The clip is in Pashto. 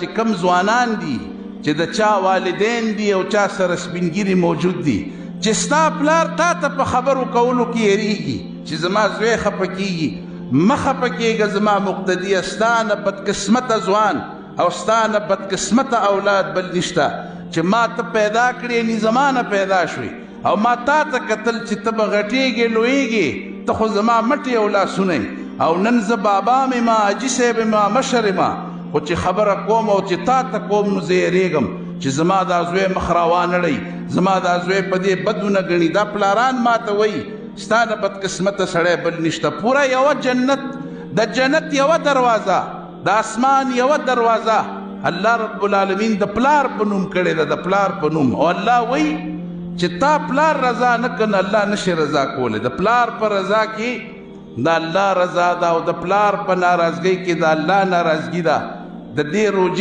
چې کم ځوانان دي چې د چا والدین دي او چا سره سپینګیري موجود دي چې ستا پلار تا ته په خبرو کولو کې یریږي چې زما زوی خفه کېږي مه خفه کېږه زما مقتدیه ستا نه بدقسمته ځوان او ستا نه بدقسمته اولاد بل نشته چې ما ته پیدا کړې نی زما نه پیدا شوې او ما تا ته کتل چې ته به غټېږې لویږې ته خو زما مټې او لاسونه او نن زه بابا مې ما حاجي صاحب ما مشر ما خو چې خبره کوم او چې تا ته کوم نو زه یېرېږم چې زما دا زوی مخ راوانړی زما دا زوی په دې بد ونه ګڼي دا پلاران ما ته وایي ستا نه بدقسمته سړی بل نشته پوره یوه جنت د جنت یوه دروازه د اسمان یوه دروازه الله رب العالمین د پلار په نوم کړې ده د پلار په نوم او الله وایي چې تا پلار رضا نه کړه الله نشي رضا کولی د پلار په رضا کې د الله رضا ده او د پلار په ناراضګۍ کې د الله ناراضګي ده د دې روجې